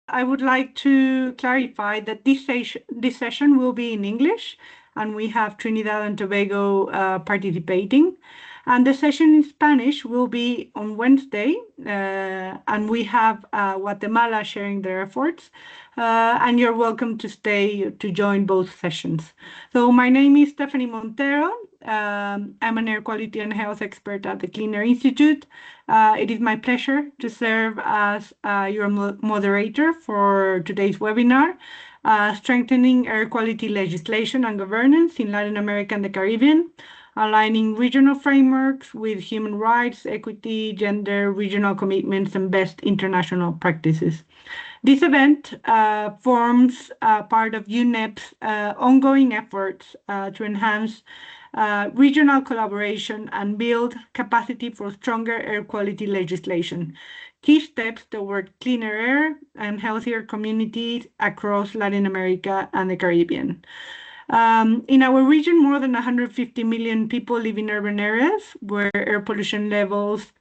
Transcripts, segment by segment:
I would like to clarify that this session will be in English, and we have Trinidad and Tobago participating. And the session in Spanish will be on Wednesday, and we have Guatemala sharing their efforts. And you're welcome to stay to join both sessions. So my name is Stephanie Montero. I'm an air quality and health expert at the Clean Air Institute. It is my pleasure to serve as your moderator for today's webinar, Strengthening Air Quality Legislation and Governance in Latin America and the Caribbean, aligning regional frameworks with human rights, equity, gender, regional commitments, and best international practices. This event forms part of UNEP's ongoing efforts to enhance regional collaboration and build capacity for stronger air quality legislation. Key steps toward cleaner air and healthier communities across Latin America and the Caribbean. In our region, more than 150 million people live in urban areas where air pollution levels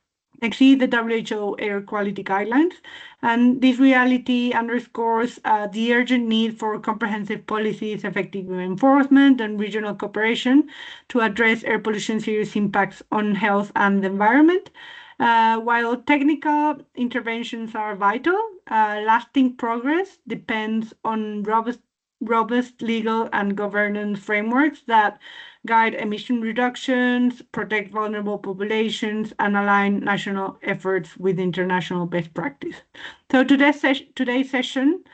exceed the WHO air quality guidelines. And this reality underscores the urgent need for comprehensive policies, effective enforcement, and regional cooperation to address air pollution's serious impacts on health and the environment. While technical interventions are vital, lasting progress depends on robust legal and governance frameworks that guide emission reductions, protect vulnerable populations, and align national efforts with international best practice. So today's session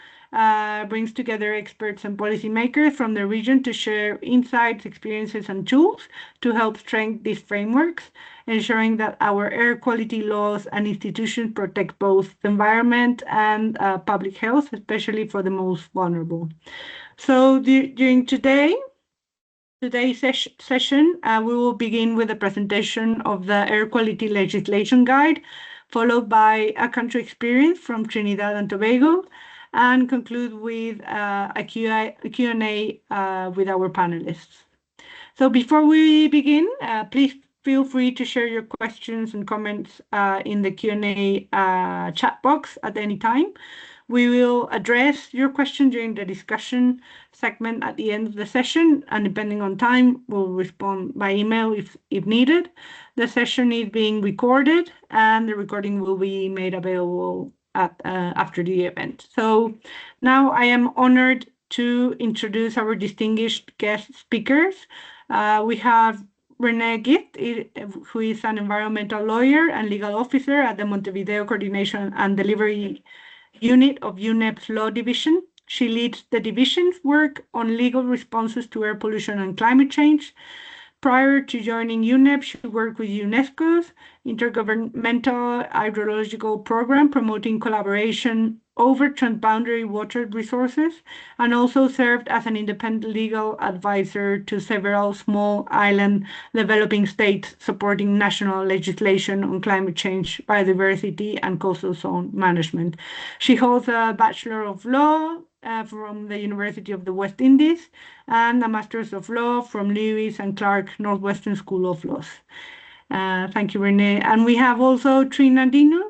brings together experts and policymakers from the region to share insights, experiences, and tools to help strengthen these frameworks, ensuring that our air quality laws and institutions protect both the environment and public health, especially for the most vulnerable. So during today's session, we will begin with a presentation of the Air Quality Legislation Guide, followed by a country experience from Trinidad and Tobago, and conclude with a Q&A with our panelists. So before we begin, please feel free to share your questions and comments in the Q&A chat box at any time. We will address your question during the discussion segment at the end of the session, and depending on time, we'll respond by email if needed. The session is being recorded, and the recording will be made available after the event. So now I am honored to introduce our distinguished guest speakers. We have Renee Gift, who is an environmental lawyer and legal officer at the Montevideo Coordination and Delivery Unit of UNEP's Law Division. She leads the division's work on legal responses to air pollution and climate change. Prior to joining UNEP, she worked with UNESCO's Intergovernmental Hydrological Program, promoting collaboration over transboundary water resources, and also served as an independent legal advisor to several small island developing states supporting national legislation on climate change, biodiversity, and coastal zone management. She holds a Bachelor of Law from the University of the West Indies and a Master's of Law from Lewis and Clark Northwestern School of Laws. Thank you, Renee. And we have also Trinadino.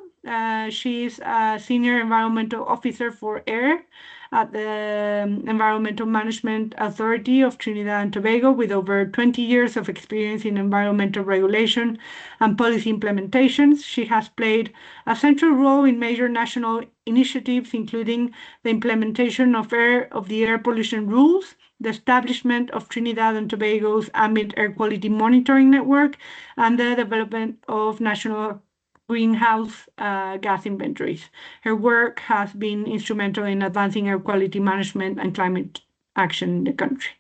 She is a Senior Environmental Officer for Air at the Environmental Management Authority of Trinidad and Tobago, with over 20 years of experience in environmental regulation and policy implementations. She has played a central role in major national initiatives, including the implementation of the air pollution rules, the establishment of Trinidad and Tobago's ambient air quality monitoring network, and the development of national greenhouse gas inventories. Her work has been instrumental in advancing air quality management and climate action in the country.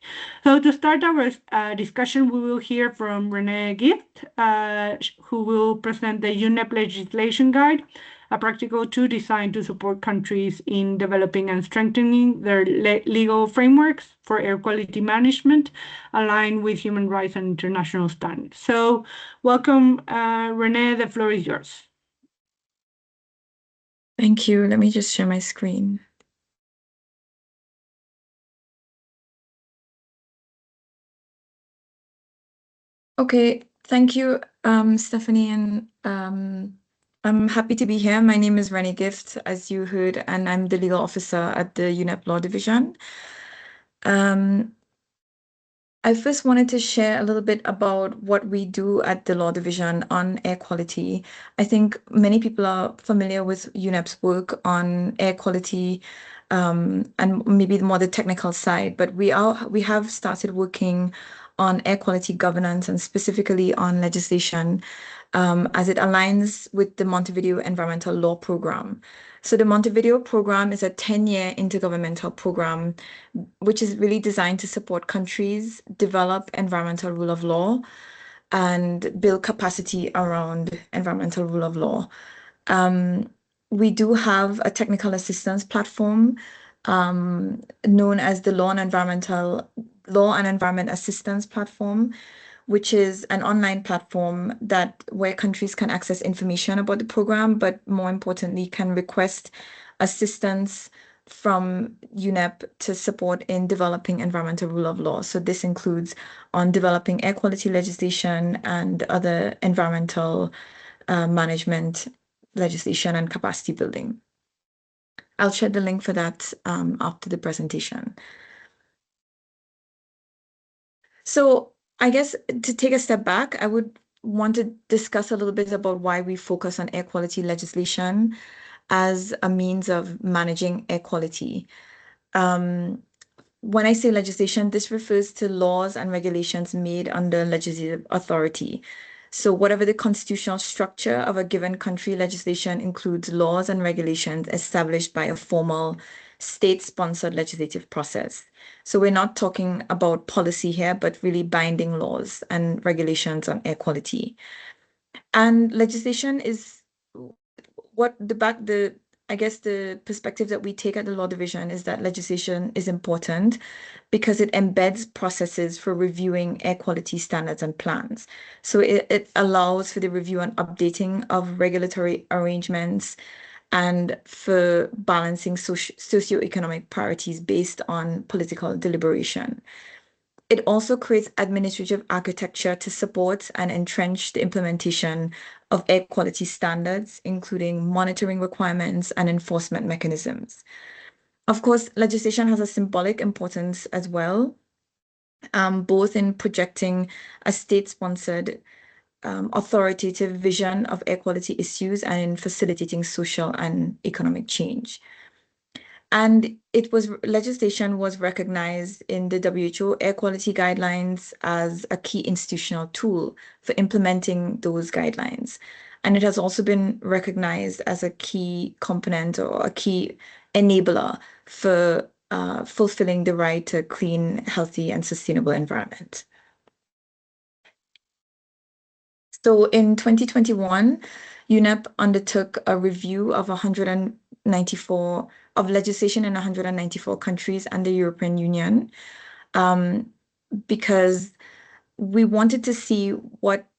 So to start our discussion, we will hear from Renee Gift, who will present the UNEP Legislation Guide, a practical tool designed to support countries in developing and strengthening their legal frameworks for air quality management aligned with human rights and international standards. So welcome, Renee, the floor is yours. Thank you. Let me just share my screen. Okay, thank you, Stephanie and I'm happy to be here. My name is Rennie Gift, as you heard, and I'm the legal officer at the UNEP Law Division. Um, I first wanted to share a little bit about what we do at the Law Division on air quality. I think many people are familiar with UNEP's work on air quality, and maybe more the technical side, but we have started working on air quality governance and specifically on legislation, as it aligns with the Montevideo Environmental Law Program. So the Montevideo program is a 10-year intergovernmental program which is really designed to support countries develop environmental rule of law and build capacity around environmental rule of law. Um, we do have a technical assistance platform known as the Law and Environment Assistance Platform, which is an online platform that where countries can access information about the program, but more importantly, can request assistance from UNEP to support in developing environmental rule of law. So this includes on developing air quality legislation and other environmental management legislation and capacity building. I'll share the link for that after the presentation. So I guess to take a step back, I would want to discuss a little bit about why we focus on air quality legislation as a means of managing air quality. Um, when I say legislation, this refers to laws and regulations made under legislative authority. So whatever the constitutional structure of a given country, legislation includes laws and regulations established by a formal state-sponsored legislative process. So we're not talking about policy here, but really binding laws and regulations on air quality. And legislation is what I guess the perspective that we take at the Law Division is that legislation is important because it embeds processes for reviewing air quality standards and plans. So it allows for the review and updating of regulatory arrangements and for balancing socioeconomic priorities based on political deliberation. It also creates administrative architecture to support and entrench the implementation of air quality standards, including monitoring requirements and enforcement mechanisms. Of course, legislation has a symbolic importance as well, both in projecting a state-sponsored authoritative vision of air quality issues and in facilitating social and economic change. And legislation was recognized in the WHO air quality guidelines as a key institutional tool for implementing those guidelines. And it has also been recognized as a key component or a key enabler for fulfilling the right to a clean, healthy, and sustainable environment. So in 2021, UNEP undertook a review of 194 of legislation in 194 countries and the European Union, because we wanted to see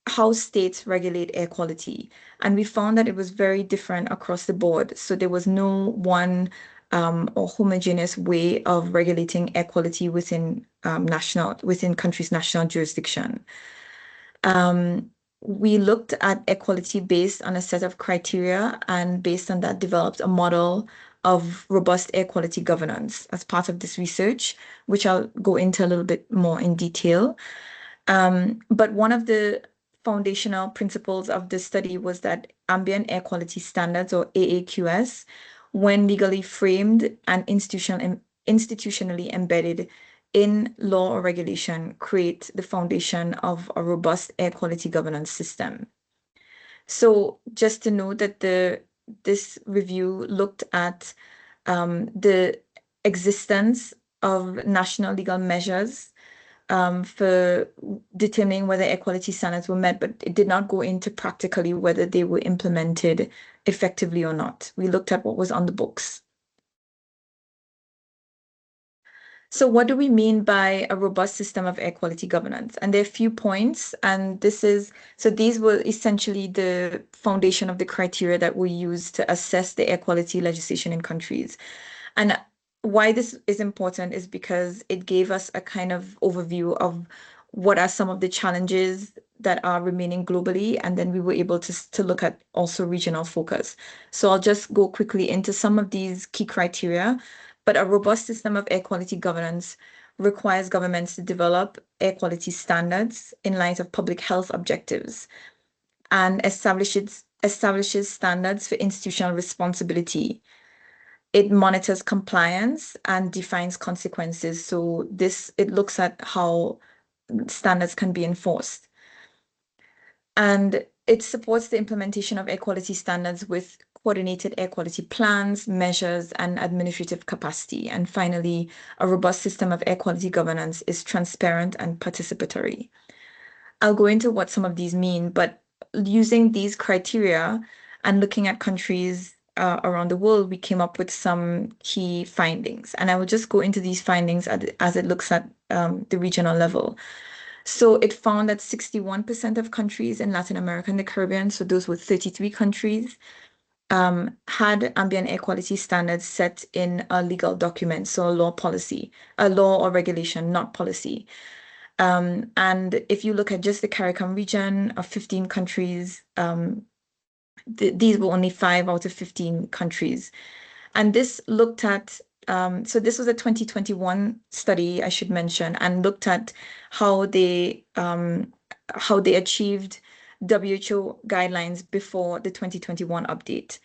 how states regulate air quality. And we found that it was very different across the board. So there was no one or homogeneous way of regulating air quality within countries' national jurisdiction. We looked at equality based on a set of criteria and based on that developed a model of robust air quality governance as part of this research, which I'll go into a little bit more in detail. But one of the foundational principles of this study was that ambient air quality standards, or AAQS, when legally framed and institutionally embedded in law or regulation, create the foundation of a robust air quality governance system. So just to note that this review looked at the existence of national legal measures for determining whether air quality standards were met, but it did not go into practically whether they were implemented effectively or not. We looked at what was on the books. So what do we mean by a robust system of air quality governance? And there are a few points, and these were essentially the foundation of the criteria that we use to assess the air quality legislation in countries. And why this is important is because it gave us a kind of overview of what are some of the challenges that are remaining globally, and then we were able to look at also regional focus. So I'll just go quickly into some of these key criteria, but a robust system of air quality governance requires governments to develop air quality standards in light of public health objectives and establishes standards for institutional responsibility. It monitors compliance and defines consequences. So it looks at how standards can be enforced. And it supports the implementation of air quality standards with coordinated air quality plans, measures, and administrative capacity. And finally, a robust system of air quality governance is transparent and participatory. I'll go into what some of these mean, but using these criteria and looking at countries around the world, we came up with some key findings. And I will just go into these findings as it looks at the regional level. So it found that 61% of countries in Latin America and the Caribbean, so those were 33 countries, had ambient air quality standards set in a legal document, so a law policy, a law or regulation, not policy. And if you look at just the CARICOM region of 15 countries, these were only 5 out of 15 countries. And this looked at, so this was a 2021 study, I should mention, and looked at how they achieved WHO guidelines before the 2021 update.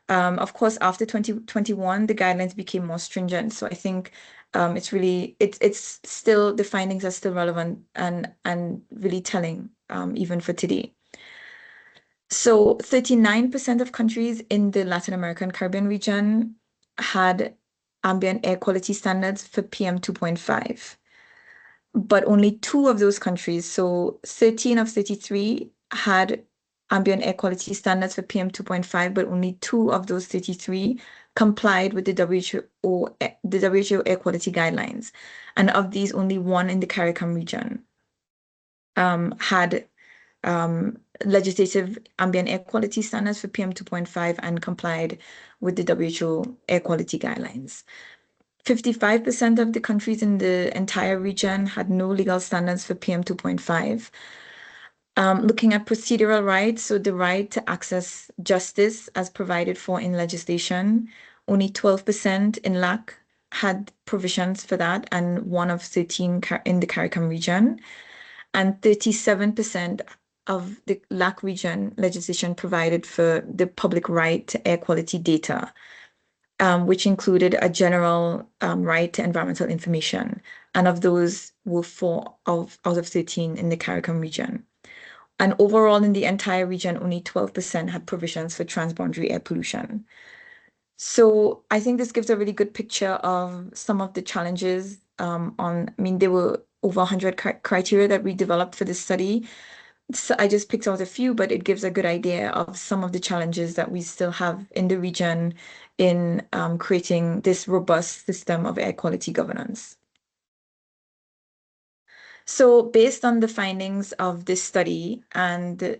Of course, after 2021, the guidelines became more stringent. So I think it's still, the findings are still relevant and really telling, even for today. So 39% of countries in the Latin American Caribbean region had ambient air quality standards for PM 2.5. But only 2 of those countries, so 13 of 33, had ambient air quality standards for PM 2.5, but only 2 of those 33 complied with the WHO air quality guidelines. And of these, only 1 in the CARICOM region had legislative ambient air quality standards for PM 2.5 and complied with the WHO air quality guidelines. 55% of the countries in the entire region had no legal standards for PM 2.5. Looking at procedural rights, so the right to access justice as provided for in legislation, only 12% in LAC had provisions for that, and 1 of 13 in the CARICOM region. And 37% of the LAC region legislation provided for the public right to air quality data, which included a general right to environmental information. And of those were 4 out of 13 in the CARICOM region. And overall, in the entire region, only 12% had provisions for transboundary air pollution. So I think this gives a really good picture of some of the challenges there were over 100 criteria that we developed for this study. So I just picked out a few, but it gives a good idea of some of the challenges that we still have in the region in creating this robust system of air quality governance. So based on the findings of this study, and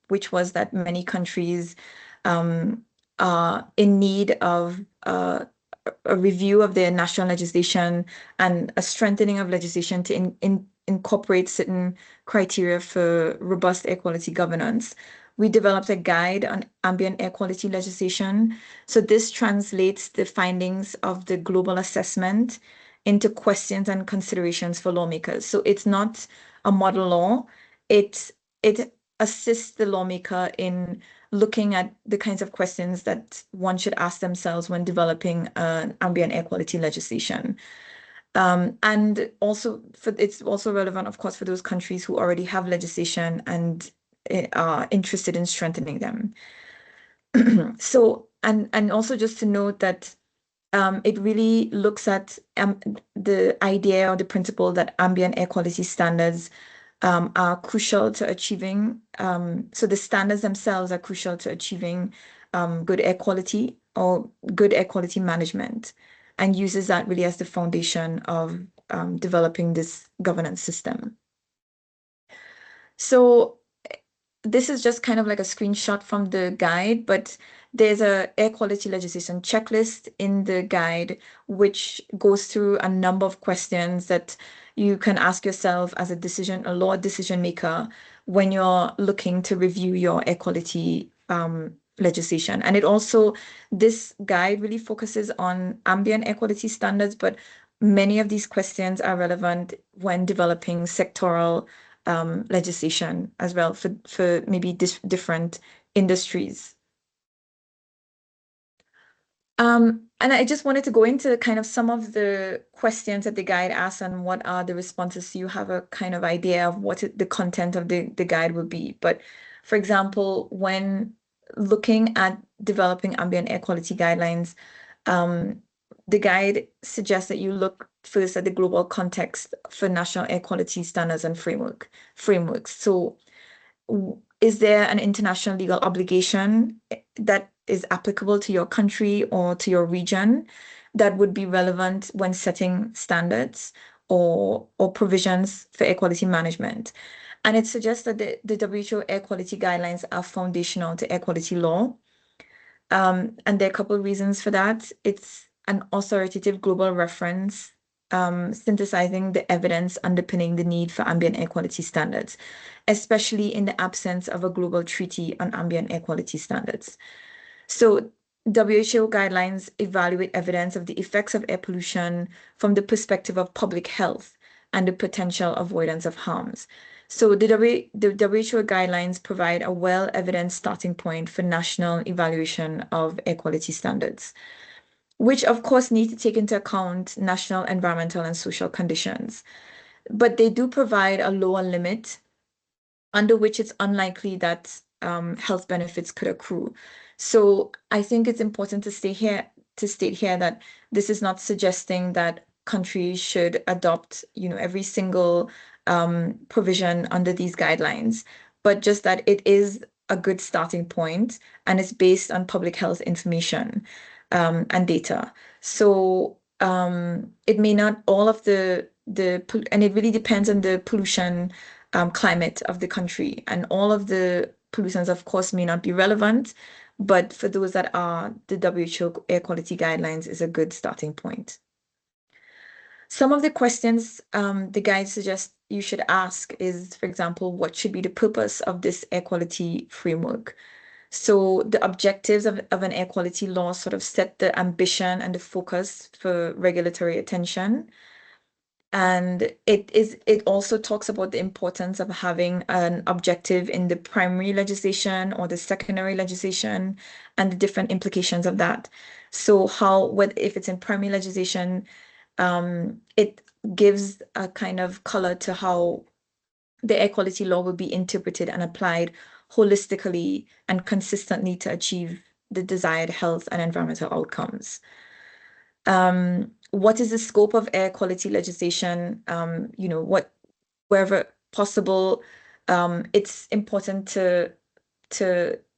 which was that many countries are in need of a review of their national legislation and a strengthening of legislation to incorporate certain criteria for robust air quality governance, we developed a guide on ambient air quality legislation. So this translates the findings of the global assessment into questions and considerations for lawmakers. So it's not a model law. It assists the lawmaker in looking at the kinds of questions that one should ask themselves when developing an ambient air quality legislation. And also it's also relevant, of course, for those countries who already have legislation and are interested in strengthening them. So, and also just to note that it really looks at the idea or the principle that ambient air quality standards are crucial to achieving. So the standards themselves are crucial to achieving good air quality or good air quality management, and uses that really as the foundation of developing this governance system. So this is just kind of like a screenshot from the guide, but there's a air quality legislation checklist in the guide, which goes through a number of questions that you can ask yourself as a law decision maker when you're looking to review your air quality legislation. And this guide really focuses on ambient air quality standards, but many of these questions are relevant when developing sectoral legislation as well for maybe different industries. And I just wanted to go into kind of some of the questions that the guide asks and what are the responses, so you have a kind of idea of what the content of the guide will be. But for example, when looking at developing ambient air quality guidelines, the guide suggests that you look first at the global context for national air quality standards and frameworks. So is there an international legal obligation that is applicable to your country or to your region that would be relevant when setting standards or provisions for air quality management? And it suggests that the WHO air quality guidelines are foundational to air quality law. And there are a couple of reasons for that. It's an authoritative global reference, synthesizing the evidence underpinning the need for ambient air quality standards, especially in the absence of a global treaty on ambient air quality standards. So WHO guidelines evaluate evidence of the effects of air pollution from the perspective of public health and the potential avoidance of harms. So the WHO guidelines provide a well-evidenced starting point for national evaluation of air quality standards, which of course need to take into account national environmental and social conditions. But they do provide a lower limit under which it's unlikely that health benefits could accrue. So I think it's important to state here that this is not suggesting that countries should adopt, every single provision under these guidelines, but just that it is a good starting point and it's based on public health information and data. So it may not all of and it really depends on the pollution climate of the country, and all of the pollutants, of course, may not be relevant, but for those that are, the WHO air quality guidelines is a good starting point. Some of the questions the guide suggests you should ask is, for example, what should be the purpose of this air quality framework? So the objectives of an air quality law sort of set the ambition and the focus for regulatory attention. And it also talks about the importance of having an objective in the primary legislation or the secondary legislation and the different implications of that. So if it's in primary legislation, it gives a kind of color to how the air quality law will be interpreted and applied holistically and consistently to achieve the desired health and environmental outcomes. What is the scope of air quality legislation? Wherever possible, it's important to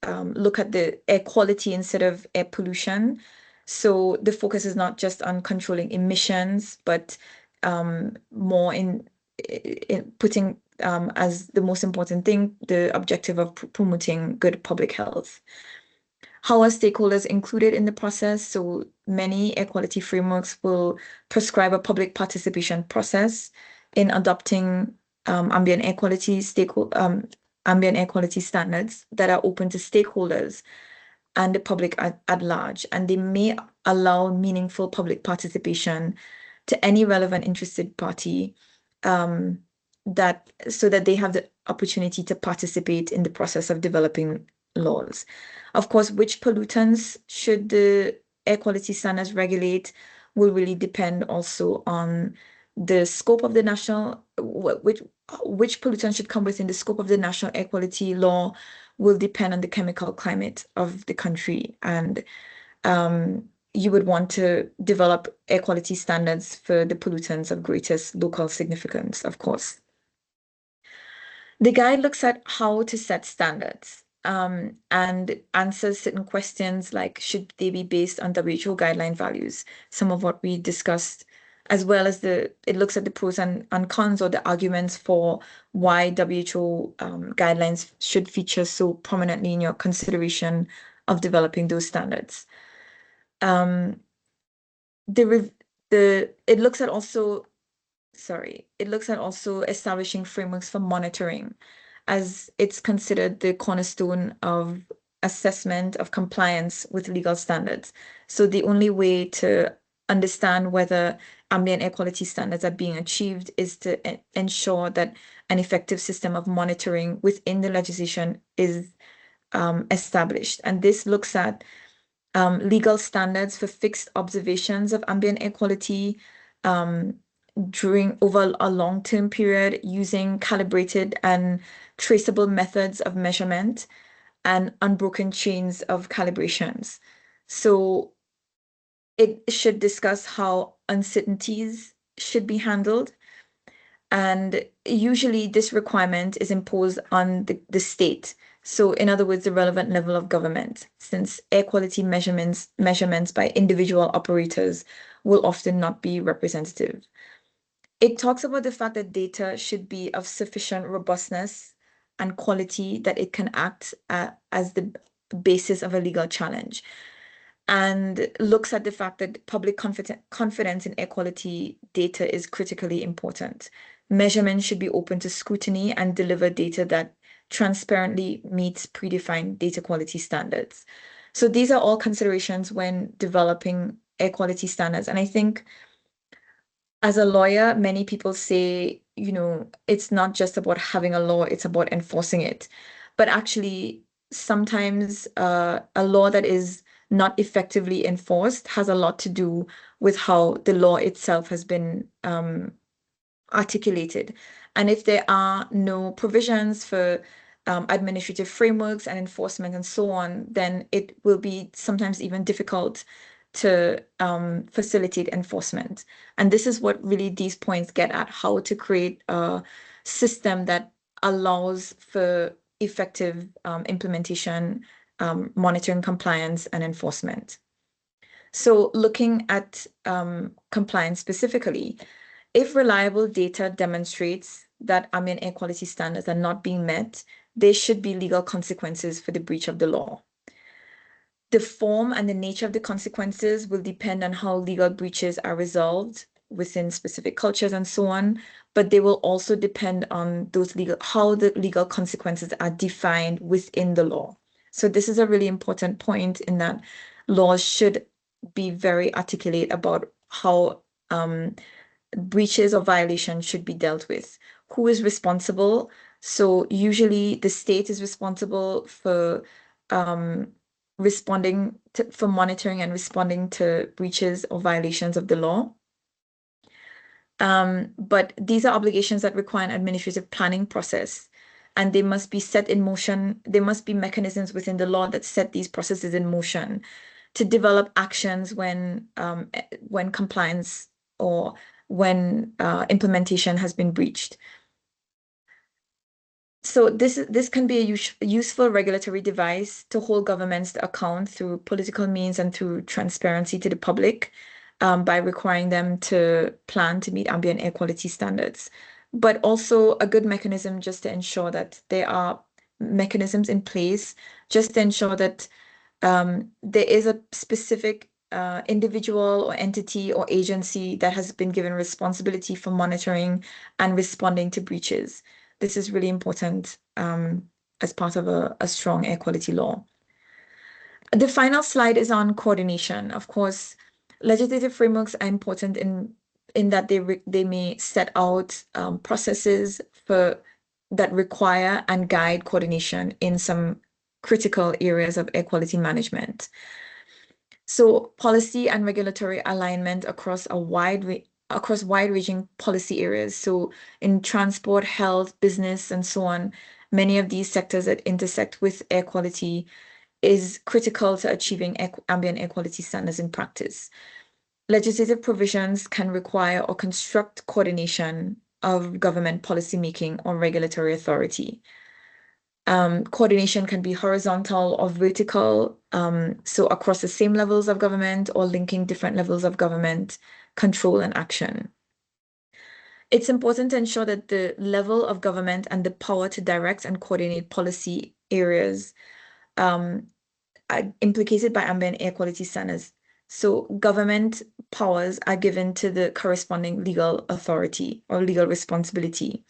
look at the air quality instead of air pollution. So the focus is not just on controlling emissions, but more in putting as the most important thing, the objective of promoting good public health. How are stakeholders included in the process? So many air quality frameworks will prescribe a public participation process in adopting ambient air quality standards that are open to stakeholders and the public at large. And they may allow meaningful public participation to any relevant interested party so that they have the opportunity to participate in the process of developing laws. Of course, which pollutants should the air quality standards regulate will really depend also on the scope of the which pollutants should come within the scope of the national air quality law will depend on the chemical climate of the country. And you would want to develop air quality standards for the pollutants of greatest local significance, of course. The guide looks at how to set standards and answers certain questions like, should they be based on WHO guideline values? Some of what we discussed, as well as it looks at the pros and cons or the arguments for why WHO guidelines should feature so prominently in your consideration of developing those standards. It looks at also it looks at also establishing frameworks for monitoring, as it's considered the cornerstone of assessment of compliance with legal standards. So the only way to understand whether ambient air quality standards are being achieved is to ensure that an effective system of monitoring within the legislation is established. And this looks at legal standards for fixed observations of ambient air quality during over a long-term period using calibrated and traceable methods of measurement and unbroken chains of calibrations. So it should discuss how uncertainties should be handled. And usually this requirement is imposed on the state. So in other words, the relevant level of government, since air quality measurements by individual operators will often not be representative. It talks about the fact that data should be of sufficient robustness and quality that it can act as the basis of a legal challenge, and looks at the fact that public confidence in air quality data is critically important. Measurements should be open to scrutiny and deliver data that transparently meets predefined data quality standards. So these are all considerations when developing air quality standards. And I think as a lawyer, many people say, it's not just about having a law, it's about enforcing it. But actually, sometimes a law that is not effectively enforced has a lot to do with how the law itself has been articulated. And if there are no provisions for administrative frameworks and enforcement and so on, then it will be sometimes even difficult to facilitate enforcement. And this is what really these points get at, how to create a system that allows for effective implementation, monitoring, compliance, and enforcement. So looking at compliance specifically, if reliable data demonstrates that ambient air quality standards are not being met, there should be legal consequences for the breach of the law. The form and the nature of the consequences will depend on how legal breaches are resolved within specific cultures and so on, but they will also depend on how the legal consequences are defined within the law. So this is a really important point in that laws should be very articulate about how breaches or violations should be dealt with. Who is responsible? So usually the state is responsible for monitoring and responding to breaches or violations of the law. But these are obligations that require an administrative planning process, and they must be set in motion. There must be mechanisms within the law that set these processes in motion to develop actions when compliance or when implementation has been breached. So this can be a useful regulatory device to hold governments to account through political means and through transparency to the public by requiring them to plan to meet ambient air quality standards. But also a good mechanism just to ensure that there are mechanisms in place just to ensure that there is a specific individual or entity or agency that has been given responsibility for monitoring and responding to breaches. This is really important as part of a strong air quality law. The final slide is on coordination. Of course, legislative frameworks are important in that they may set out processes that require and guide coordination in some critical areas of air quality management. So policy and regulatory alignment across wide-ranging policy areas. So in transport, health, business, and so on, many of these sectors that intersect with air quality is critical to achieving ambient air quality standards in practice. Legislative provisions can require or construct coordination of government policymaking or regulatory authority. Coordination can be horizontal or vertical, so across the same levels of government or linking different levels of government control and action. It's important to ensure that the level of government and the power to direct and coordinate policy areas are implicated by ambient air quality standards. So government powers are given to the corresponding legal authority or legal responsibility.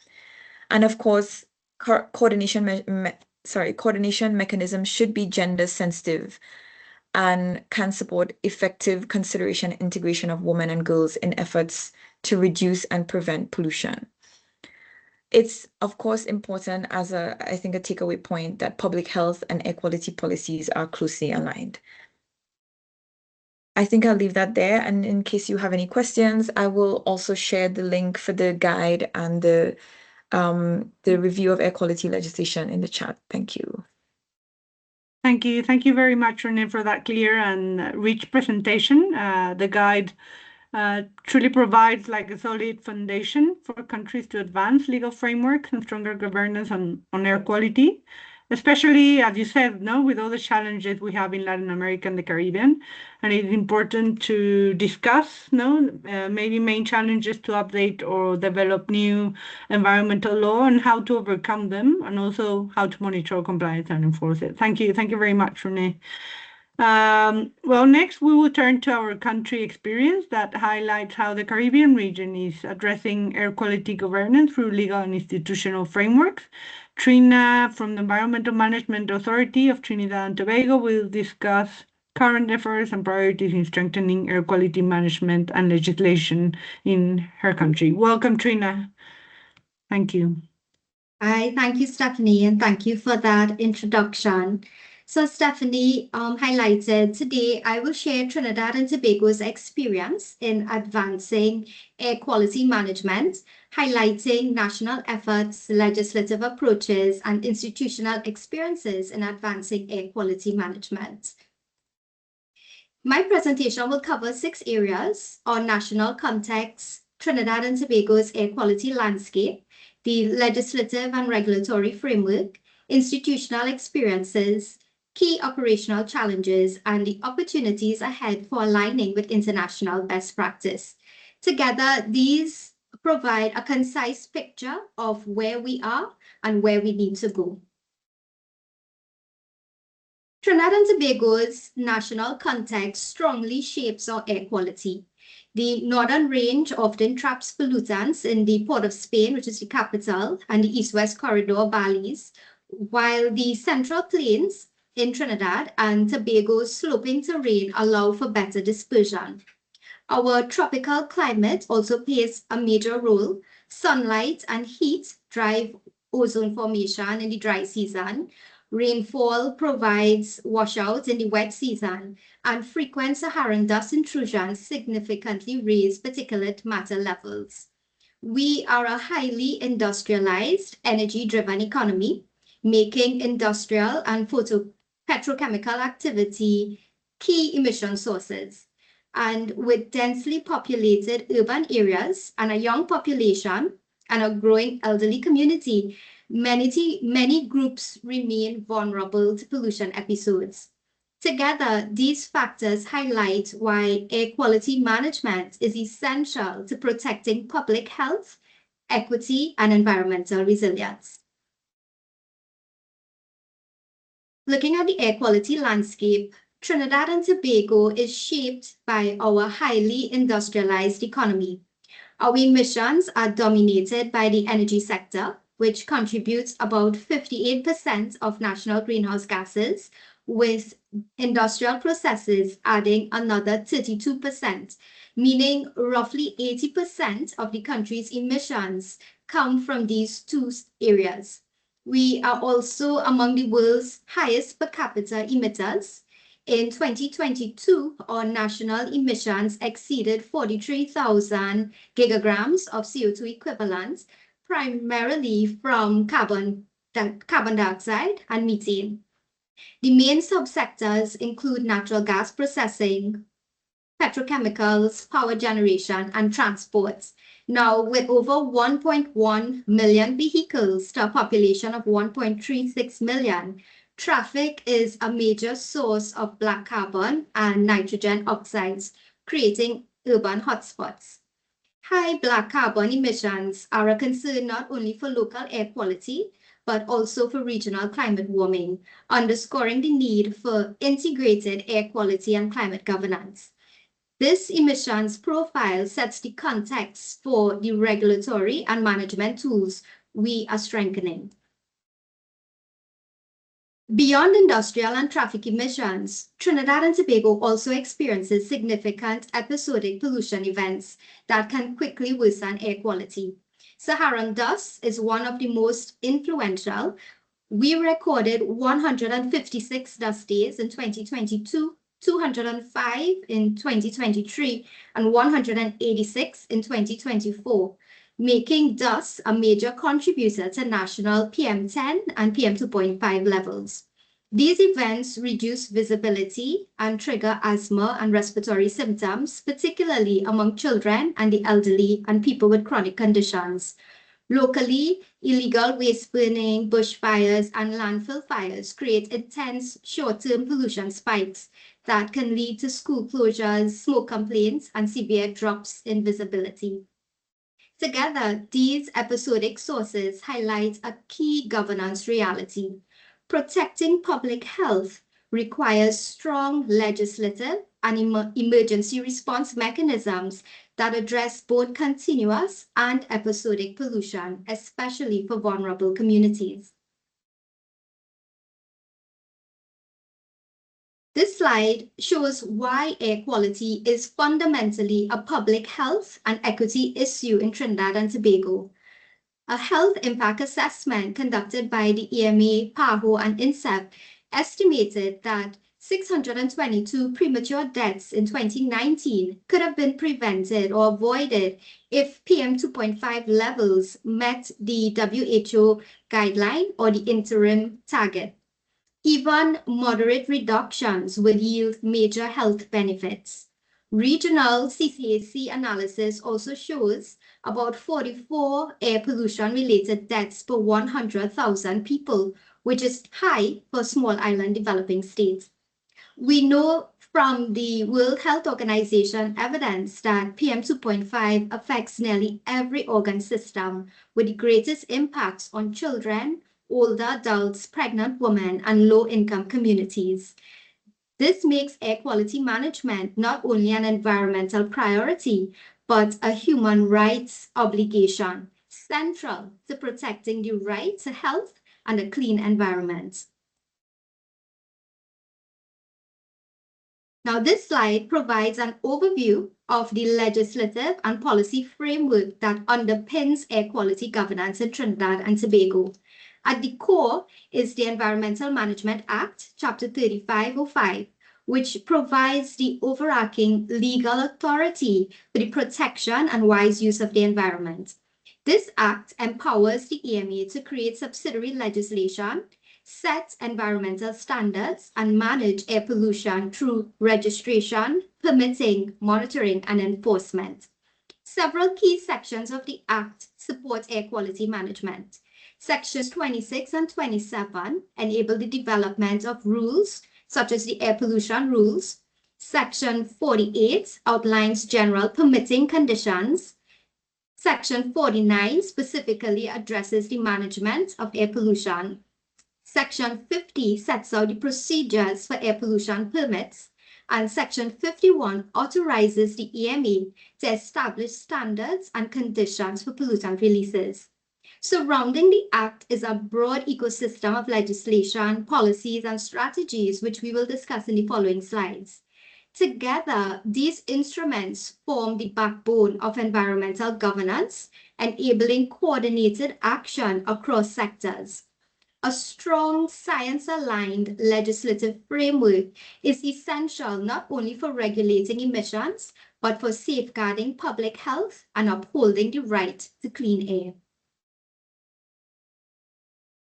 And of course, coordination mechanisms should be gender sensitive and can support effective consideration and integration of women and girls in efforts to reduce and prevent pollution. It's, of course, important as I think, a takeaway point that public health and equality policies are closely aligned. I think I'll leave that there. And in case you have any questions, I will also share the link for the guide and the review of air quality legislation in the chat. Thank you. Thank you. Thank you very much, Renee, for that clear and rich presentation. The guide truly provides like a solid foundation for countries to advance legal frameworks and stronger governance on air quality, especially, as you said, no, with all the challenges we have in Latin America and the Caribbean. And it's important to discuss, maybe main challenges to update or develop new environmental law and how to overcome them, and also how to monitor compliance and enforce it. Thank you. Thank you very much, Renee. Well, next we will turn to our country experience that highlights how the Caribbean region is addressing air quality governance through legal and institutional frameworks. Trina from the Environmental Management Authority of Trinidad and Tobago will discuss current efforts and priorities in strengthening air quality management and legislation in her country. Welcome, Trina. Thank you. Hi, thank you, Stephanie, and thank you for that introduction. So Stephanie highlighted, today I will share Trinidad and Tobago's experience in advancing air quality management, highlighting national efforts, legislative approaches, and institutional experiences in advancing air quality management. My presentation will cover 6 areas on national context, Trinidad and Tobago's air quality landscape, the legislative and regulatory framework, institutional experiences, key operational challenges, and the opportunities ahead for aligning with international best practice. Together, these provide a concise picture of where we are and where we need to go. Trinidad and Tobago's national context strongly shapes our air quality. The northern range often traps pollutants in the Port of Spain, which is the capital, and the east-west corridor valleys, while the central plains in Trinidad and Tobago's sloping terrain allow for better dispersion. Our tropical climate also plays a major role. Sunlight and heat drive ozone formation in the dry season. Rainfall provides washouts in the wet season, and frequent Saharan dust intrusions significantly raise particulate matter levels. We are a highly industrialized, energy-driven economy, making industrial and petrochemical activity key emission sources. And with densely populated urban areas and a young population and a growing elderly community, many groups remain vulnerable to pollution episodes. Together, these factors highlight why air quality management is essential to protecting public health, equity, and environmental resilience. Looking at the air quality landscape, Trinidad and Tobago is shaped by our highly industrialized economy. Our emissions are dominated by the energy sector, which contributes about 58% of national greenhouse gases, with industrial processes adding another 32%, meaning roughly 80% of the country's emissions come from these 2 areas. We are also among the world's highest per capita emitters. In 2022, our national emissions exceeded 43,000 gigagrams of CO2 equivalents, primarily from carbon dioxide and methane. The main subsectors include natural gas processing, petrochemicals, power generation, and transport. Now, with over 1.1 million vehicles to a population of 1.36 million, traffic is a major source of black carbon and nitrogen oxides, creating urban hotspots. High black carbon emissions are a concern not only for local air quality, but also for regional climate warming, underscoring the need for integrated air quality and climate governance. This emissions profile sets the context for the regulatory and management tools we are strengthening. Beyond industrial and traffic emissions, Trinidad and Tobago also experiences significant episodic pollution events that can quickly worsen air quality. Saharan dust is one of the most influential. We recorded 156 dust days in 2022, 205 in 2023, and 186 in 2024, making dust a major contributor to national PM10 and PM2.5 levels. These events reduce visibility and trigger asthma and respiratory symptoms, particularly among children and the elderly and people with chronic conditions. Locally, illegal waste burning, bushfires, and landfill fires create intense short-term pollution spikes that can lead to school closures, smoke complaints, and severe drops in visibility. Together, these episodic sources highlight a key governance reality. Protecting public health requires strong legislative and emergency response mechanisms that address both continuous and episodic pollution, especially for vulnerable communities. This slide shows why air quality is fundamentally a public health and equity issue in Trinidad and Tobago. A health impact assessment conducted by the EMA, PAHO, and INSEP estimated that 622 premature deaths in 2019 could have been prevented or avoided if PM2.5 levels met the WHO guideline or the interim target. Even moderate reductions would yield major health benefits. Regional CCAC analysis also shows about 44 air pollution-related deaths per 100,000 people, which is high for small island developing states. We know from the World Health Organization evidence that PM2.5 affects nearly every organ system, with the greatest impacts on children, older adults, pregnant women, and low-income communities. This makes air quality management not only an environmental priority, but a human rights obligation, central to protecting the right to health and a clean environment. Now, this slide provides an overview of the legislative and policy framework that underpins air quality governance in Trinidad and Tobago. At the core is the Environmental Management Act, Chapter 3505, which provides the overarching legal authority for the protection and wise use of the environment. This act empowers the EMA to create subsidiary legislation, set environmental standards, and manage air pollution through registration, permitting, monitoring, and enforcement. Several key sections of the Act support air quality management. Sections 26 and 27 enable the development of rules, such as the air pollution rules. Section 48 outlines general permitting conditions. Section 49 specifically addresses the management of air pollution. Section 50 sets out the procedures for air pollution permits, and Section 51 authorizes the EMA to establish standards and conditions for pollutant releases. Surrounding the Act is a broad ecosystem of legislation, policies, and strategies, which we will discuss in the following slides. Together, these instruments form the backbone of environmental governance, enabling coordinated action across sectors. A strong science-aligned legislative framework is essential not only for regulating emissions, but for safeguarding public health and upholding the right to clean air.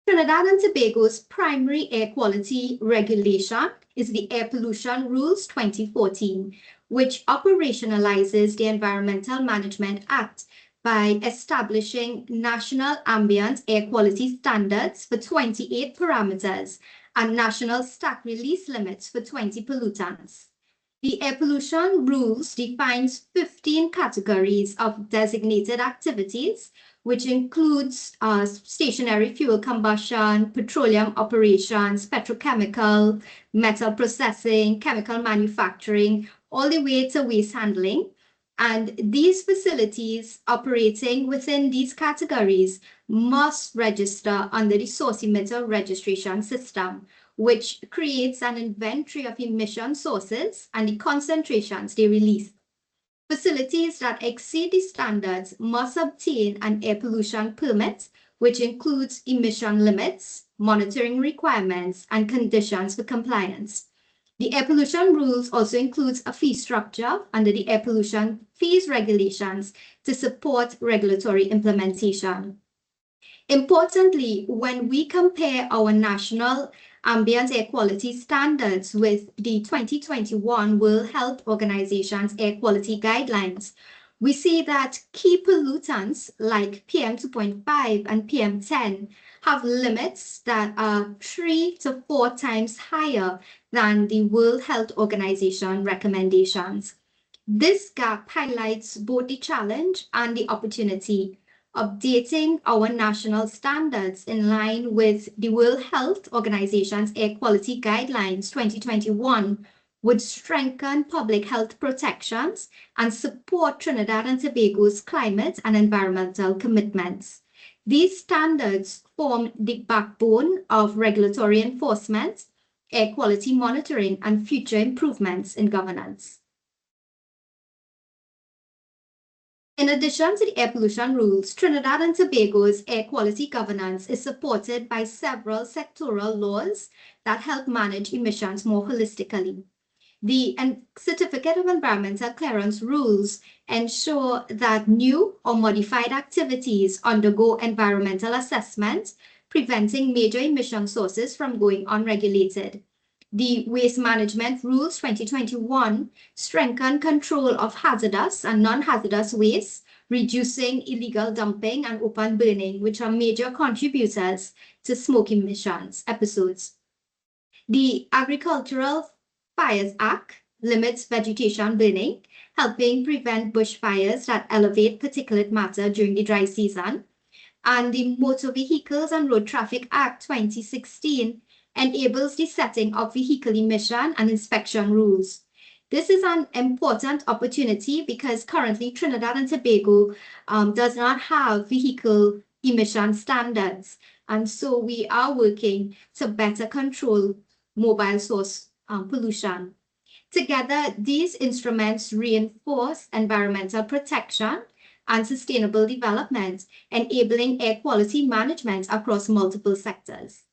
Trinidad and Tobago's primary air quality regulation is the Air Pollution Rules 2014, which operationalizes the Environmental Management Act by establishing national ambient air quality standards for 28 parameters and national stack release limits for 20 pollutants. The air pollution rules defines 15 categories of designated activities, which includes stationary fuel combustion, petroleum operations, petrochemical, metal processing, chemical manufacturing, all the way to waste handling. And these facilities operating within these categories must register under the source emitter registration system, which creates an inventory of emission sources and the concentrations they release. Facilities that exceed the standards must obtain an air pollution permit, which includes emission limits, monitoring requirements, and conditions for compliance. The air pollution rules also includes a fee structure under the air pollution fees regulations to support regulatory implementation. Importantly, when we compare our national ambient air quality standards with the 2021 World Health Organization's air quality guidelines, we see that key pollutants like PM2.5 and PM10 have limits that are 3 to 4 times higher than the World Health Organization recommendations. This gap highlights both the challenge and the opportunity. Updating our national standards in line with the World Health Organization's Air Quality Guidelines 2021 would strengthen public health protections and support Trinidad and Tobago's climate and environmental commitments. These standards form the backbone of regulatory enforcement, air quality monitoring, and future improvements in governance. In addition to the air pollution rules, Trinidad and Tobago's air quality governance is supported by several sectoral laws that help manage emissions more holistically. The Certificate of Environmental Clearance rules ensure that new or modified activities undergo environmental assessment, preventing major emission sources from going unregulated. The Waste Management Rules 2021 strengthen control of hazardous and non-hazardous waste, reducing illegal dumping and open burning, which are major contributors to smoke emissions episodes. The Agricultural Fires Act limits vegetation burning, helping prevent bushfires that elevate particulate matter during the dry season. And the Motor Vehicles and Road Traffic Act 2016 enables the setting of vehicle emission and inspection rules. This is an important opportunity because currently Trinidad and Tobago does not have vehicle emission standards. And so we are working to better control mobile source pollution. Together, these instruments reinforce environmental protection and sustainable development, enabling air quality management across multiple sectors.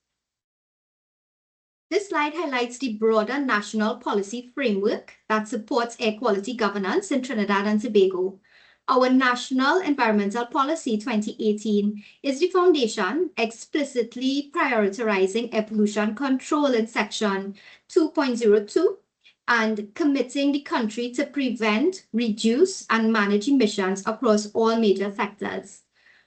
This slide highlights the broader national policy framework that supports air quality governance in Trinidad and Tobago. Our National Environmental Policy 2018 is the foundation explicitly prioritizing air pollution control in Section 2.02 and committing the country to prevent, reduce, and manage emissions across all major sectors.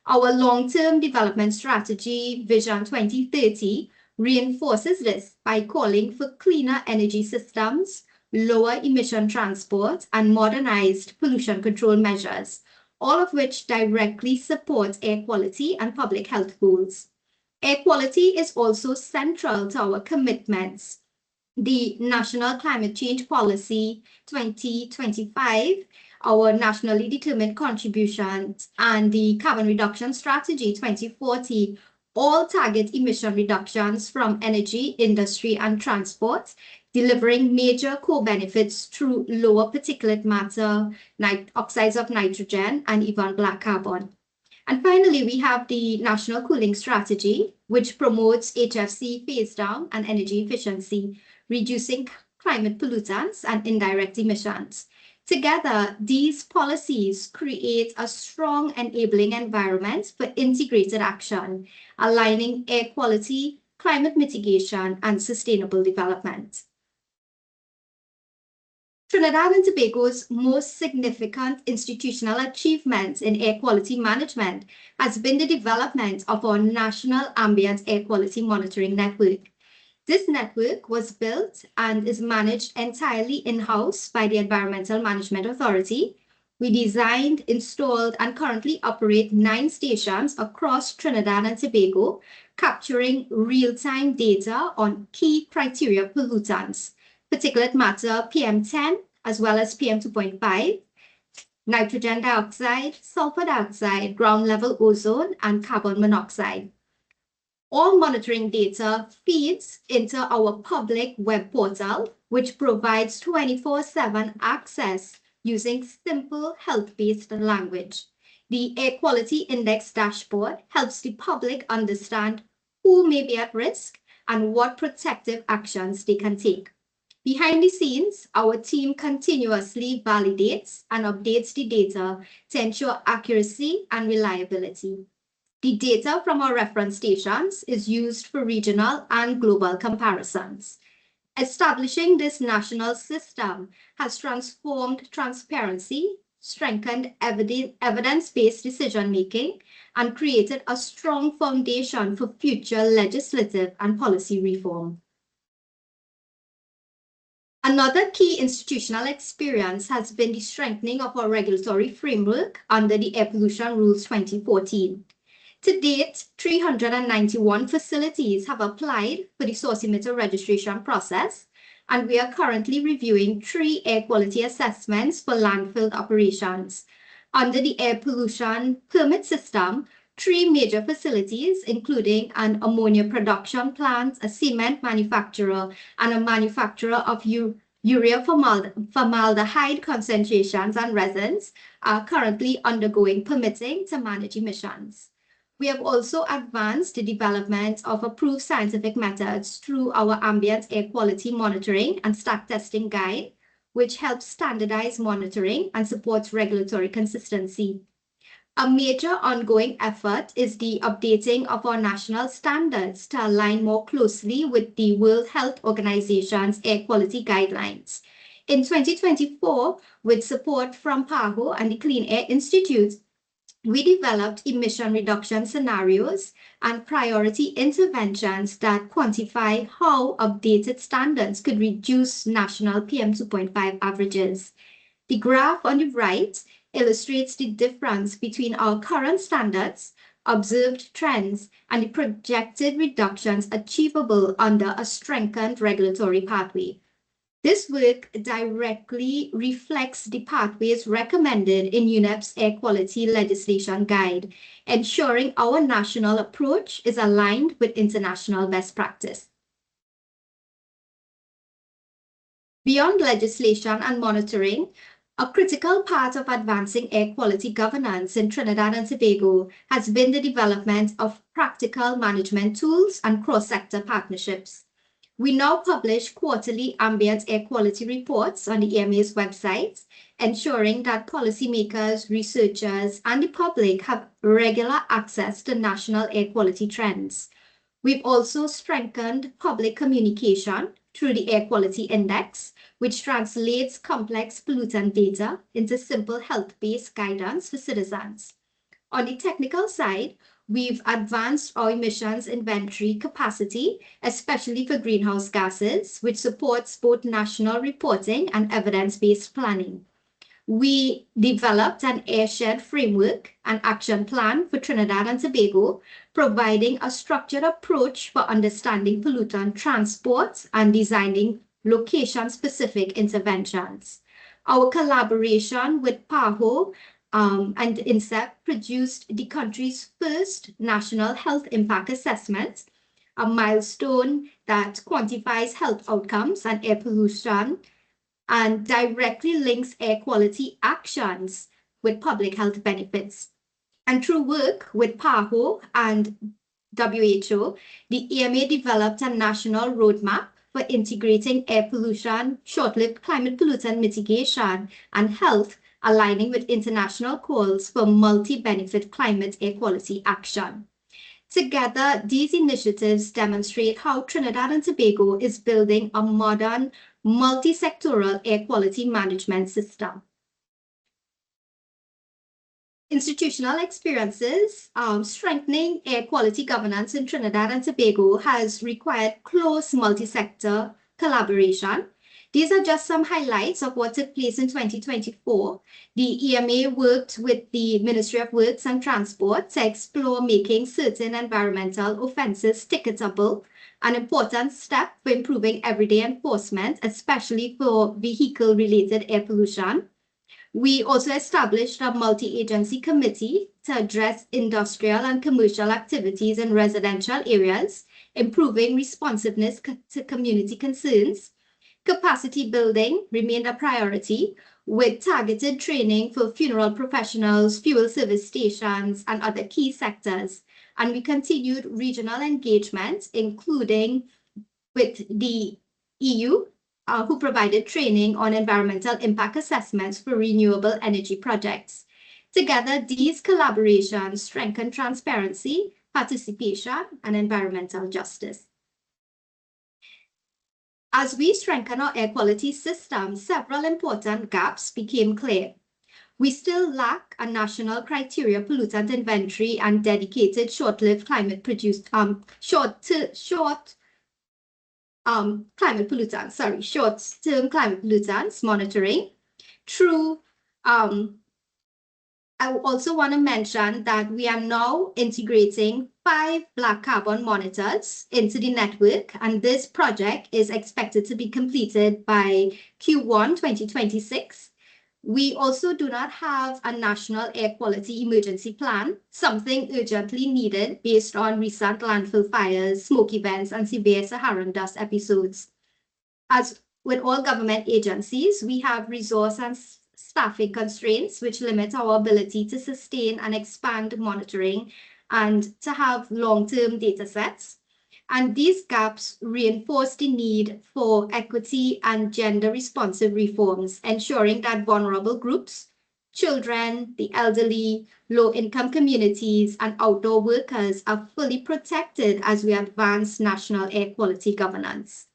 Our long-term development strategy, Vision 2030, reinforces this by calling for cleaner energy systems, lower emission transport, and modernized pollution control measures, all of which directly support air quality and public health goals. Air quality is also central to our commitments. The National Climate Change Policy 2025, our nationally determined contributions, and the Carbon Reduction Strategy 2040 all target emission reductions from energy, industry, and transport, delivering major co-benefits through lower particulate matter, oxides of nitrogen, and even black carbon. And finally, we have the National Cooling Strategy, which promotes HFC phase down and energy efficiency, reducing climate pollutants and indirect emissions. Together, these policies create a strong enabling environment for integrated action, aligning air quality, climate mitigation, and sustainable development. Trinidad and Tobago's most significant institutional achievement in air quality management has been the development of our National Ambient Air Quality Monitoring Network. This network was built and is managed entirely in-house by the Environmental Management Authority. We designed, installed, and currently operate 9 stations across Trinidad and Tobago, capturing real-time data on key criteria pollutants, particulate matter PM10 as well as PM2.5, nitrogen dioxide, sulfur dioxide, ground level ozone, and carbon monoxide. All monitoring data feeds into our public web portal, which provides 24/7 access using simple health-based language. The Air Quality Index dashboard helps the public understand who may be at risk and what protective actions they can take. Behind the scenes, our team continuously validates and updates the data to ensure accuracy and reliability. The data from our reference stations is used for regional and global comparisons. Establishing this national system has transformed transparency, strengthened evidence-based decision-making, and created a strong foundation for future legislative and policy reform. Another key institutional experience has been the strengthening of our regulatory framework under the Air Pollution Rules 2014. To date, 391 facilities have applied for the source emitter registration process, and we are currently reviewing 3 air quality assessments for landfill operations. Under the air pollution permit system, 3 major facilities, including an ammonia production plant, a cement manufacturer, and a manufacturer of urea formaldehyde concentrations and resins, are currently undergoing permitting to manage emissions. We have also advanced the development of approved scientific methods through our ambient air quality monitoring and stack testing guide, which helps standardize monitoring and supports regulatory consistency. A major ongoing effort is the updating of our national standards to align more closely with the World Health Organization's air quality guidelines. In 2024, with support from PAHO and the Clean Air Institute, we developed emission reduction scenarios and priority interventions that quantify how updated standards could reduce national PM2.5 averages. The graph on the right illustrates the difference between our current standards, observed trends, and the projected reductions achievable under a strengthened regulatory pathway. This work directly reflects the pathways recommended in UNEP's Air Quality Legislation Guide, ensuring our national approach is aligned with international best practice. Beyond legislation and monitoring, a critical part of advancing air quality governance in Trinidad and Tobago has been the development of practical management tools and cross-sector partnerships. We now publish quarterly ambient air quality reports on the EMA's website, ensuring that policymakers, researchers, and the public have regular access to national air quality trends. We've also strengthened public communication through the Air Quality Index, which translates complex pollutant data into simple health-based guidance for citizens. On the technical side, we've advanced our emissions inventory capacity, especially for greenhouse gases, which supports both national reporting and evidence-based planning. We developed an airshed framework and action plan for Trinidad and Tobago, providing a structured approach for understanding pollutant transport and designing location-specific interventions. Our collaboration with PAHO and INSEP produced the country's first national health impact assessment, a milestone that quantifies health outcomes and air pollution and directly links air quality actions with public health benefits. And through work with PAHO and WHO, the EMA developed a national roadmap for integrating air pollution, short-lived climate pollutant mitigation, and health, aligning with international calls for multi-benefit climate air quality action. Together, these initiatives demonstrate how Trinidad and Tobago is building a modern, multi-sectoral air quality management system. Institutional experiences, strengthening air quality governance in Trinidad and Tobago has required close multi-sector collaboration. These are just some highlights of what took place in 2024. The EMA worked with the Ministry of Works and Transport to explore making certain environmental offences ticketable, an important step for improving everyday enforcement, especially for vehicle-related air pollution. We also established a multi-agency committee to address industrial and commercial activities in residential areas, improving responsiveness to community concerns. Capacity building remained a priority, with targeted training for funeral professionals, fuel service stations, and other key sectors. And we continued regional engagement, including with the EU, who provided training on environmental impact assessments for renewable energy projects. Together, these collaborations strengthen transparency, participation, and environmental justice. As we strengthen our air quality system, several important gaps became clear. We still lack a national criteria pollutant inventory and dedicated short-lived climate short-term climate pollutants monitoring. I also want to mention that we are now integrating 5 black carbon monitors into the network, and this project is expected to be completed by Q1 2026. We also do not have a national air quality emergency plan, something urgently needed based on recent landfill fires, smoke events, and severe Saharan dust episodes. As with all government agencies, we have resource and staffing constraints, which limit our ability to sustain and expand monitoring and to have long-term data sets. And these gaps reinforce the need for equity and gender-responsive reforms, ensuring that vulnerable groups, children, the elderly, low-income communities, and outdoor workers are fully protected as we advance national air quality governance.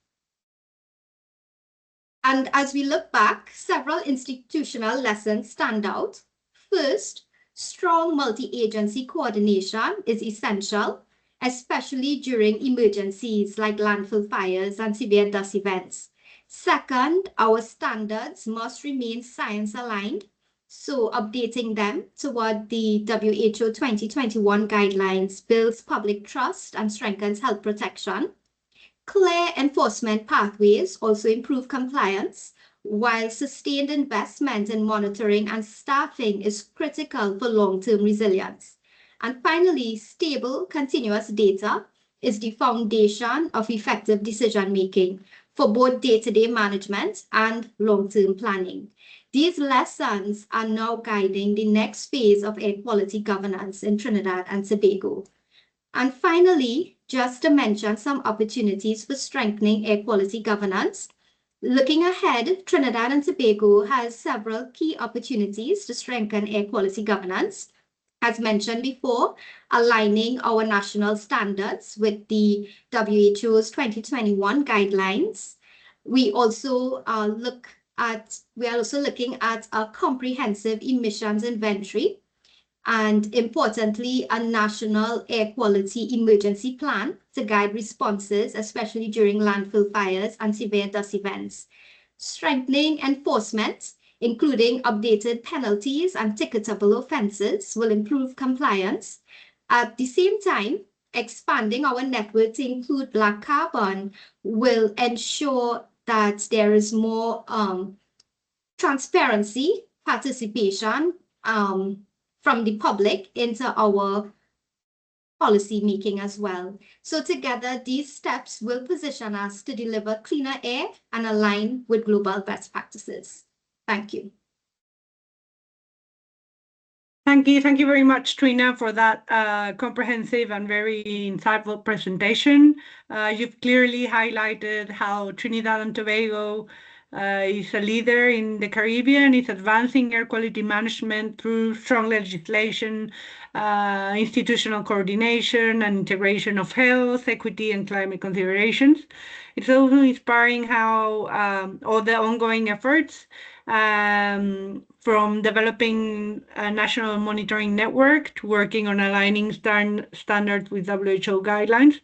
And as we look back, several institutional lessons stand out. First, strong multi-agency coordination is essential, especially during emergencies like landfill fires and severe dust events. Second, our standards must remain science-aligned, so updating them toward the WHO 2021 guidelines builds public trust and strengthens health protection. Clear enforcement pathways also improve compliance, while sustained investment in monitoring and staffing is critical for long-term resilience. And finally, stable, continuous data is the foundation of effective decision-making for both day-to-day management and long-term planning. These lessons are now guiding the next phase of air quality governance in Trinidad and Tobago. And finally, just to mention some opportunities for strengthening air quality governance. Looking ahead, Trinidad and Tobago has several key opportunities to strengthen air quality governance. As mentioned before, aligning our national standards with the WHO's 2021 guidelines. We are also looking at a comprehensive emissions inventory, and importantly, a national air quality emergency plan to guide responses, especially during landfill fires and severe dust events. Strengthening enforcement, including updated penalties and ticketable offences, will improve compliance. At the same time, expanding our network to include black carbon will ensure that there is more transparency, participation, from the public into our policy making as well. So together, these steps will position us to deliver cleaner air and align with global best practices. Thank you. Thank you very much, Trina, for that comprehensive and very insightful presentation. You've clearly highlighted how Trinidad and Tobago is a leader in the Caribbean, is advancing air quality management through strong legislation, institutional coordination, and integration of health, equity, and climate considerations. It's also inspiring how all the ongoing efforts from developing a national monitoring network to working on aligning standards with WHO guidelines,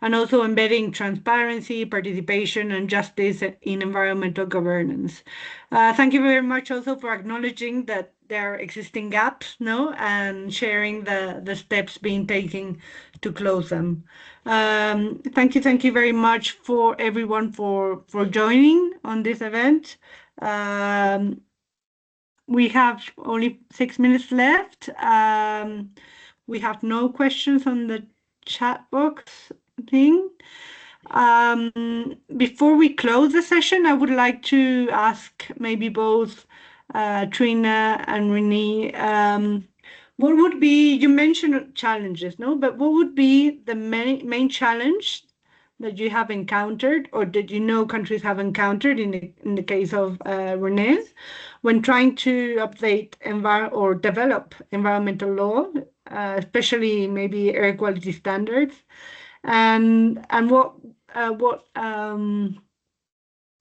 and also embedding transparency, participation, and justice in environmental governance. Thank you very much also for acknowledging that there are existing gaps, no, and sharing the steps being taken to close them. Thank you very much for everyone for joining on this event. We have only 6 minutes left. We have no questions on the chat box thing. Before we close the session, I would like to ask maybe both Trina and Renee, what would be, you mentioned challenges, no? But what would be the main challenge that you have encountered, or that you know countries have encountered in the case of Renee, when trying to update or develop environmental law, especially maybe air quality standards, and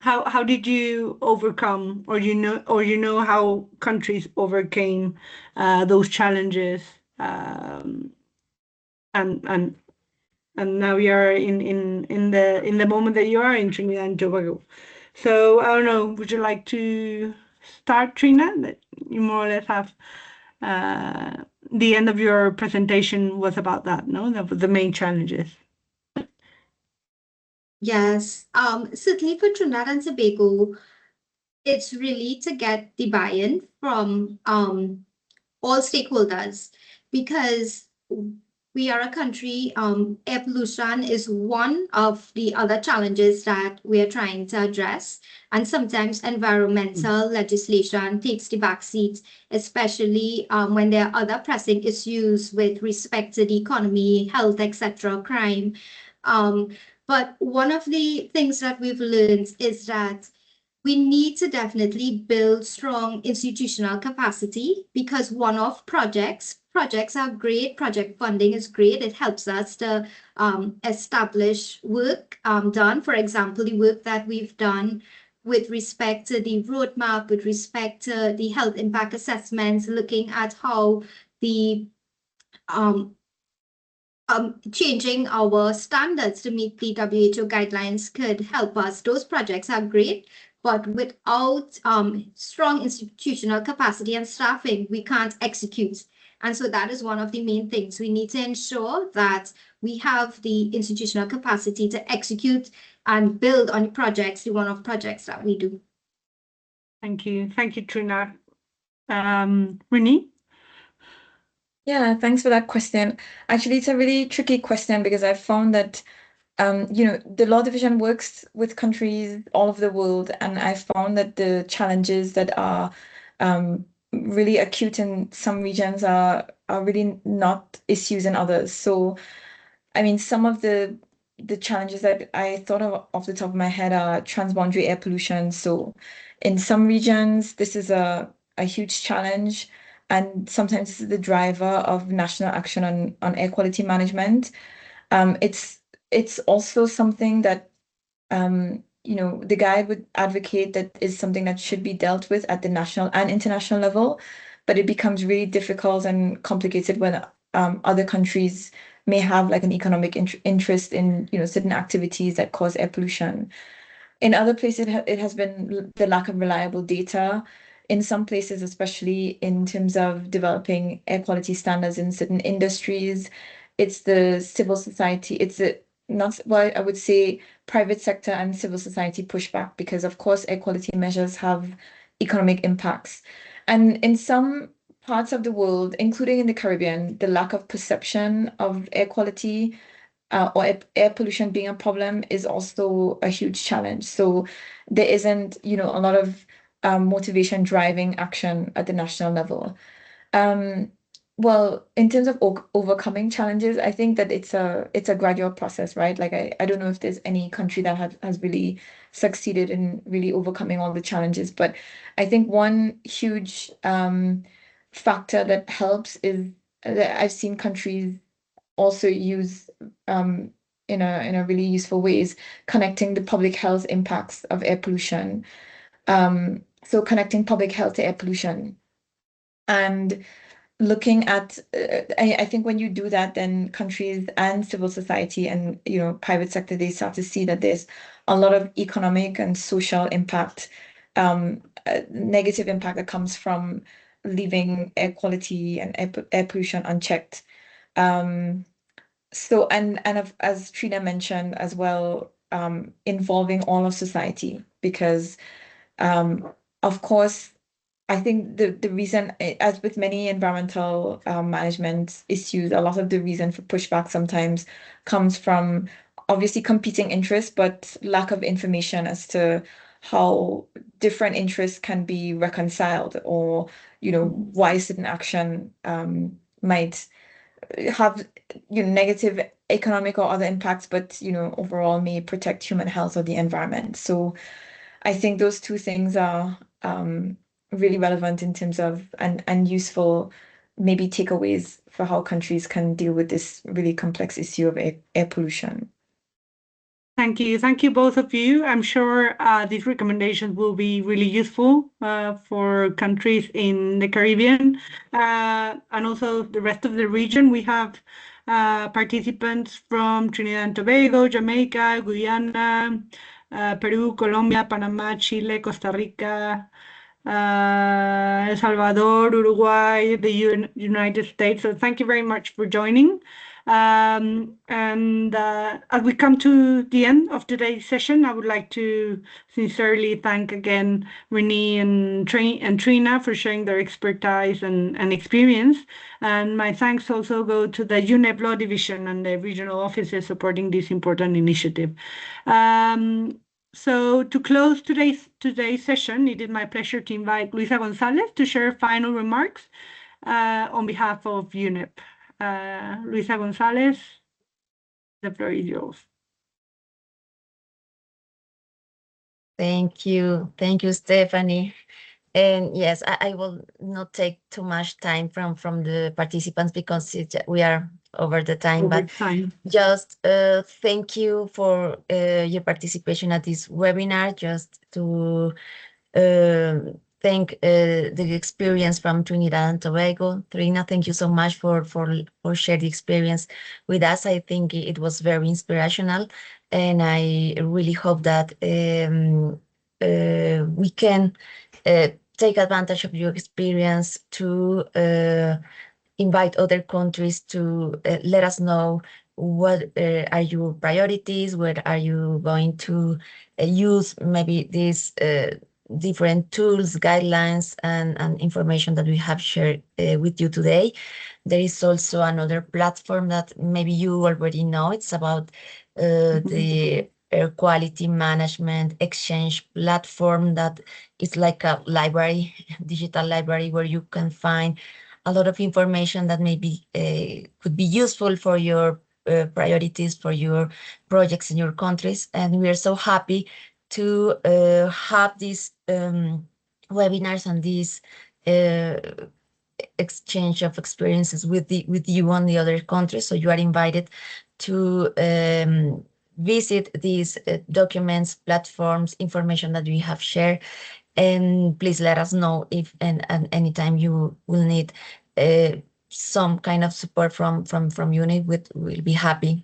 how did you overcome, or you know how countries overcame those challenges, and now we are in the moment that you are in Trinidad and Tobago. So I don't know, would you like to start, Trina? That you more or less have the end of your presentation was about that, no? The main challenges. Yes, certainly for Trinidad and Tobago, it's really to get the buy-in from all stakeholders, because we are a country, air pollution is one of the other challenges that we are trying to address. And sometimes environmental legislation takes the backseat, especially when there are other pressing issues with respect to the economy, health, etc., crime. But one of the things that we've learned is that we need to definitely build strong institutional capacity, because one-off projects are great. Project funding is great. It helps us to establish work done. For example, the work that we've done with respect to the roadmap, with respect to the health impact assessments, looking at how the changing our standards to meet the WHO guidelines could help us. Those projects are great, but without strong institutional capacity and staffing, we can't execute. And so that is one of the main things. We need to ensure that we have the institutional capacity to execute and build on the projects, the one-off projects that we do. Thank you, Trina. Renee? Yeah, thanks for that question. Actually, it's a really tricky question, because I've found that the law division works with countries all over the world, and I found that the challenges that are really acute in some regions are really not issues in others. So, I mean, some of the challenges that I thought of off the top of my head are transboundary air pollution. So, in some regions, this is a huge challenge, and sometimes this is the driver of national action on air quality management. It's also something that the guide would advocate that is something that should be dealt with at the national and international level, but it becomes really difficult and complicated when other countries may have like an economic interest in certain activities that cause air pollution. In other places, it has been the lack of reliable data. In some places, especially in terms of developing air quality standards in certain industries, it's the civil society, it's the not well, I would say private sector and civil society pushback, because of course air quality measures have economic impacts. And in some parts of the world, including in the Caribbean, the lack of perception of air quality or air pollution being a problem is also a huge challenge. So there isn't, a lot of motivation driving action at the national level. Well, in terms of overcoming challenges, I think that it's a gradual process, right? Like I don't know if there's any country that has really succeeded in really overcoming all the challenges, but I think one huge factor that helps is that I've seen countries also use in a really useful way is connecting the public health impacts of air pollution. So connecting public health to air pollution. And looking at, I think when you do that, then countries and civil society and private sector, they start to see that there's a lot of economic and social impact, negative impact that comes from leaving air quality and air pollution unchecked. So as Trina mentioned as well, involving all of society, because of course, I think the reason, as with many environmental management issues, a lot of the reason for pushback sometimes comes from obviously competing interests, but lack of information as to how different interests can be reconciled, or why certain action might have negative economic or other impacts, but overall may protect human health or the environment. So I think those two things are really relevant in terms of and useful maybe takeaways for how countries can deal with this really complex issue of air pollution. Thank you. Thank you, both of you. I'm sure these recommendations will be really useful for countries in the Caribbean and also the rest of the region. We have participants from Trinidad and Tobago, Jamaica, Guyana, Peru, Colombia, Panama, Chile, Costa Rica, El Salvador, Uruguay, the United States. So thank you very much for joining. And as we come to the end of today's session, I would like to sincerely thank again Renee and Trina for sharing their expertise and experience. And my thanks also go to the UNEP Law Division and the regional offices supporting this important initiative. So to close today's session, it is my pleasure to invite Luisa Gonzalez to share final remarks on behalf of UNEP. Luisa Gonzalez, the floor is yours. Thank you, Stephanie. And yes, I will not take too much time from the participants because we are over the time. Just thank you for your participation at this webinar. Just to thank the experience from Trinidad and Tobago. Trina, thank you so much for sharing the experience with us. I think it was very inspirational, and I really hope that we can take advantage of your experience to invite other countries to let us know what are your priorities, what are you going to use maybe these different tools, guidelines, and information that we have shared with you today. There is also another platform that maybe you already know. It's about the air quality management exchange platform that is like a library, digital library, where you can find a lot of information that maybe could be useful for your priorities, for your projects in your countries. And we are so happy to have these webinars and this exchange of experiences with you and the other countries. So you are invited to visit these documents, platforms, information that we have shared. And please let us know if and anytime you will need some kind of support from UNEP. We'll be happy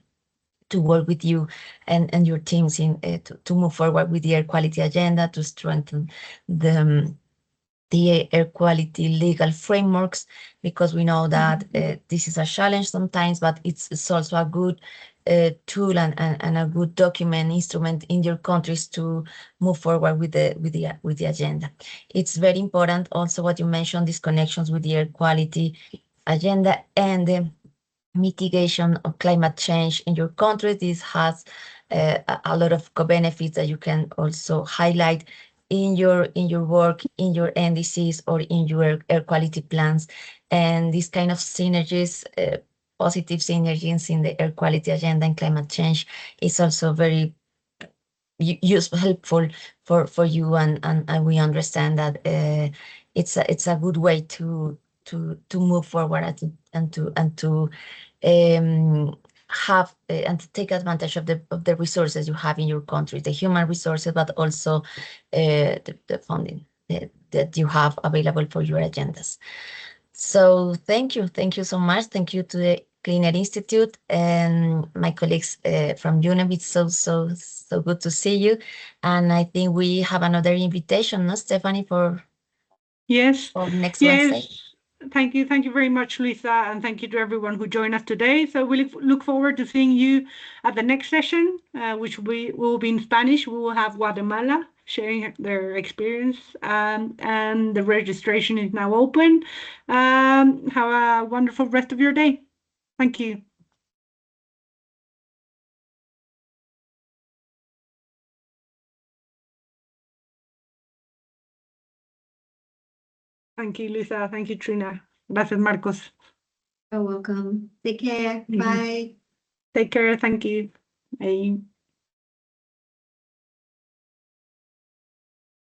to work with you and your teams in to move forward with the air quality agenda, to strengthen the air quality legal frameworks, because we know that this is a challenge sometimes, but it's also a good tool and a good document instrument in your countries to move forward with the agenda. It's very important also what you mentioned, these connections with the air quality agenda and the mitigation of climate change in your country. This has a lot of co-benefits that you can also highlight in your work, in your NDCs, or in your air quality plans. And these kind of synergies, positive synergies in the air quality agenda and climate change, is also very useful, helpful for you, and we understand that it's a good way to move forward and to have and to take advantage of the resources you have in your country, the human resources, but also the funding that you have available for your agendas. So thank you so much. Thank you to the Clean Air Institute and my colleagues from UNEP. It's so good to see you. And I think we have another invitation, no, Stephanie, for Yes. next Wednesday. Yes. Thank you very much, Luisa, and thank you to everyone who joined us today. So we look forward to seeing you at the next session, which will be in Spanish. We will have Guatemala sharing their experience, and the registration is now open. Have a wonderful rest of your day. Thank you. Thank you, Luisa. Thank you, Trina. Gracias, Marcos. You're welcome. Take care. Mhm. Bye. Take care. Thank you. Bye.